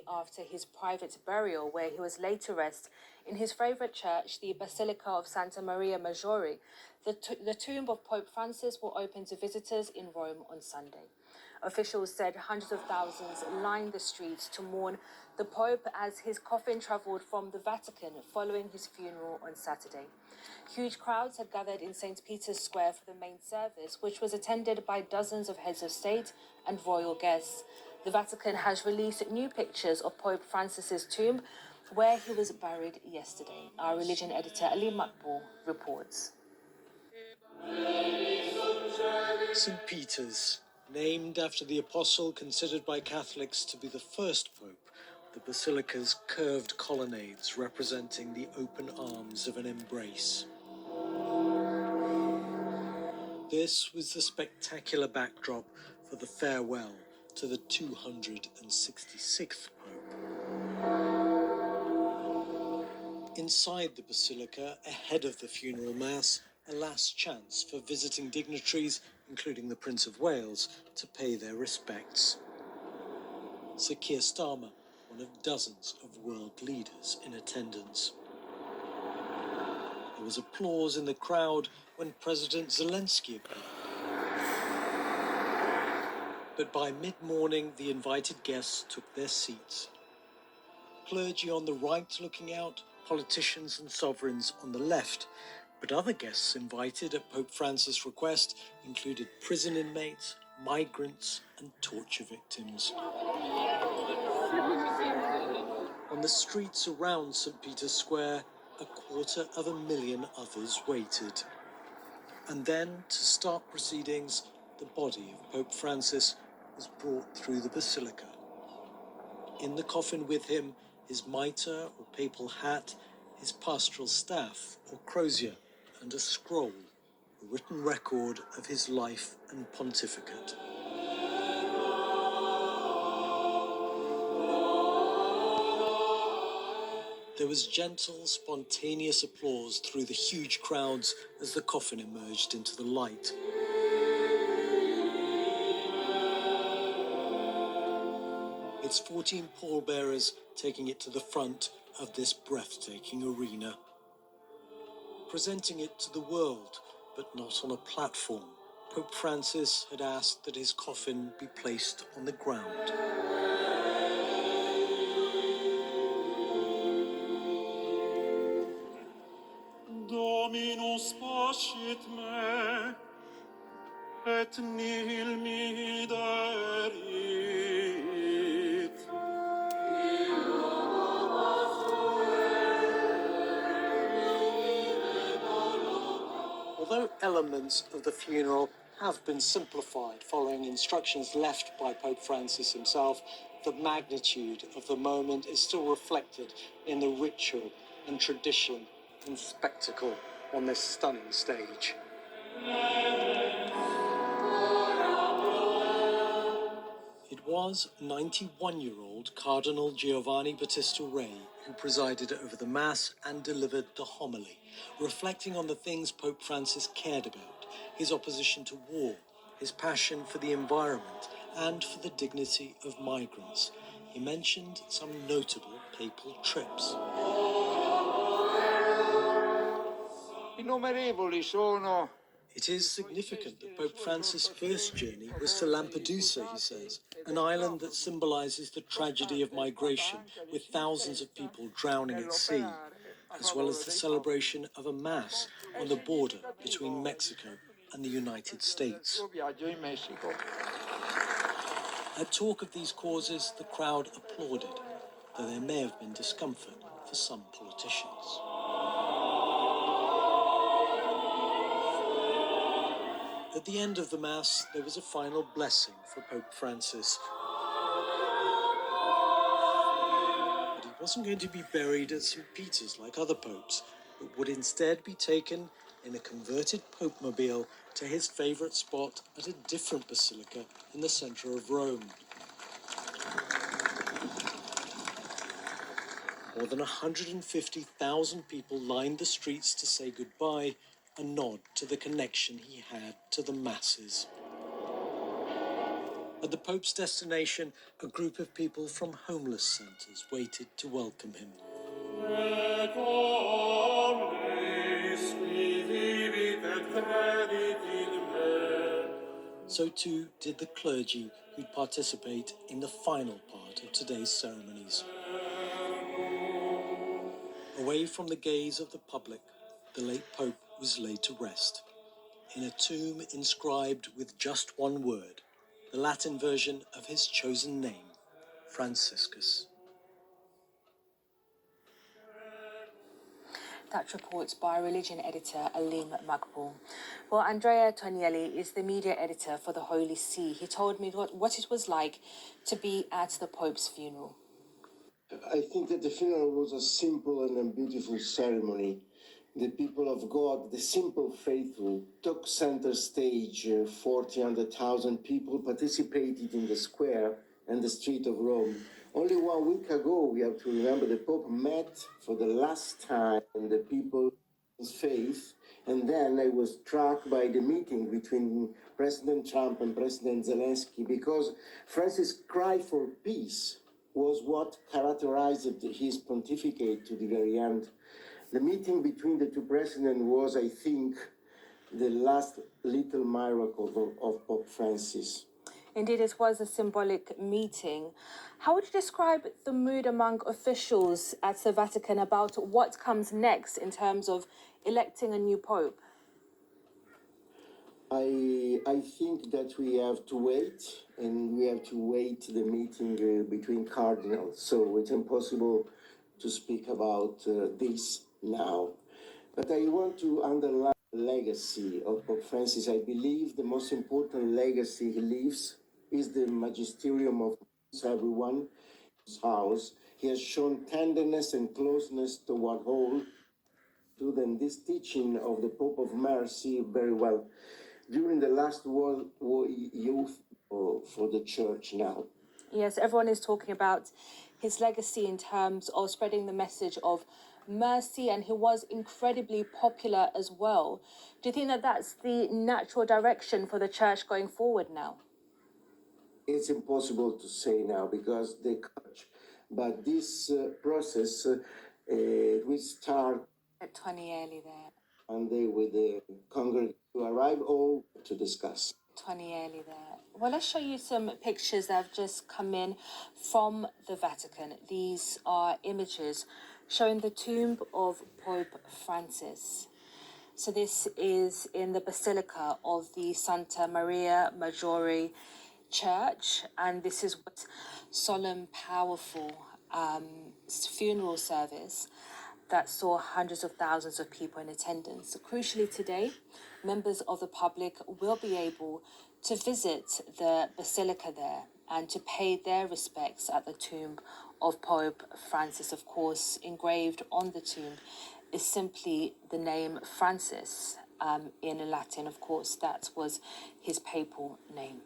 after his private burial, where he was laid to rest in his favourite church, the Basilica of Santa Maria Maggiore. The tomb of Pope Francis will open to visitors in Rome on Sunday. Officials said hundreds of thousands lined the streets to mourn the Pope as his coffin travelled from the Vatican following his funeral on Saturday. Huge crowds had gathered in St. Peter's Square for the main service, which was attended by dozens of heads of state and royal guests. The Vatican has released new pictures of Pope Francis's tomb, where he was buried yesterday. Our religion editor Ali Makbul reports. St. Peter's, named after the apostle considered by Catholics to be the first pope, the basilica's curved colonnades representing the open arms of an embrace. This was the spectacular backdrop for the farewell to the 266th Pope. Inside the basilica, ahead of the funeral mass, a last chance for visiting dignitaries, including the Prince of Wales, to pay their respects. Sir Keir Starmer, one of dozens of world leaders in attendance. There was applause in the crowd when President Zelensky appeared. But by mid-morning, the invited guests took their seats. Clergy on the right looking out, politicians and sovereigns on the left. But other guests invited at Pope Francis' request included prison inmates, migrants and torture victims. On the streets around St. Peter's Square, 250,000 others waited. And then, to start proceedings, the body of Pope Francis was brought through the basilica. In the coffin with him, his mitre or papal hat, his pastoral staff or crozier, and a scroll, a written record of his life and pontificate. There was gentle, spontaneous applause through the huge crowds as the coffin emerged into the light. Its 14 pallbearers taking it to the front of this breathtaking arena. Presenting it to the world, but not on a platform. Pope Francis had asked that his coffin be placed on the ground. Dominus poscit me, et nihil mihi derit. Although elements of the funeral have been simplified following instructions left by Pope Francis himself, the magnitude of the moment is still reflected in the ritual and tradition and spectacle on this stunning stage. It was 91-year-old Cardinal Giovanni Battista Re who presided over the Mass and delivered the homily, reflecting on the things Pope Francis cared about, his opposition to war, his passion for the environment, and for the dignity of migrants. He mentioned some notable papal trips. It is significant that Pope Francis' first journey was to Lampedusa, he says, an island that symbolizes the tragedy of migration, with thousands of people drowning at sea, as well as the celebration of a Mass on the border between Mexico and the United States. At talk of these causes, the crowd applauded, though there may have been discomfort for some politicians. At the end of the Mass, there was a final blessing for Pope Francis. But he wasn't going to be buried at St. Peter's like other popes, but would instead be taken in a converted Pope-mobile to his favourite spot at a different basilica in the centre of Rome. More than 150,000 people lined the streets to say goodbye, a nod to the connection he had to the masses. At the Pope's destination, a group of people from homeless centres waited to welcome him. Et omnes qui vivit et credit in me. So too did the clergy who'd participate in the final part of today's ceremonies. Away from the gaze of the public, the late Pope was laid to rest in a tomb inscribed with just one word, the Latin version of his chosen name, Franciscus. That reports by religion editor Alim Makbul. Well, Andrea Tonielli is the media editor for the Holy See. He told me what it was like to be at the Pope's funeral. I think that the funeral was a simple and a beautiful ceremony. The people of God, the simple faithful, took center stage. 1,000 people participated in the square and the street of Rome. Only 1 week ago, we have to remember, the Pope met for the last time the people's faith. And then I was struck by the meeting between President Trump and President Zelensky, because Francis' cry for peace was what characterized his pontificate to the very end. The meeting between the two presidents was, I think, the last little miracle of Pope Francis. Indeed, it was a symbolic meeting. How would you describe the mood among officials at the Vatican about what comes next in terms of electing a new pope? I think that we have to wait, and we have to wait the meeting between cardinals. So it's impossible to speak about this now. But I want to underline the legacy of Pope Francis. I believe the most important legacy he leaves is the magisterium of everyone, his house. He has shown tenderness and closeness toward all. To them, this teaching of the Pope of Mercy very well during the last World War youth for the Church now. Yes, everyone is talking about his legacy in terms of spreading the message of mercy, and he was incredibly popular as well. Do you think that that's the natural direction for the church going forward now? It's impossible to say now because the church, but this process will start At 20 early there. Monday with the congregation to arrive all to discuss. 20 early there. Well, let's show you some pictures that have just come in from the Vatican. These are images showing the tomb of Pope Francis. So this is in the Basilica of the Santa Maria Maggiore Church, and this is what solemn, powerful funeral service that saw hundreds of thousands of people in attendance. So crucially today, members of the public will be able to visit the Basilica there and to pay their respects at the tomb of Pope Francis. Of course, engraved on the tomb is simply the name Francis in Latin. Of course, that was his papal name.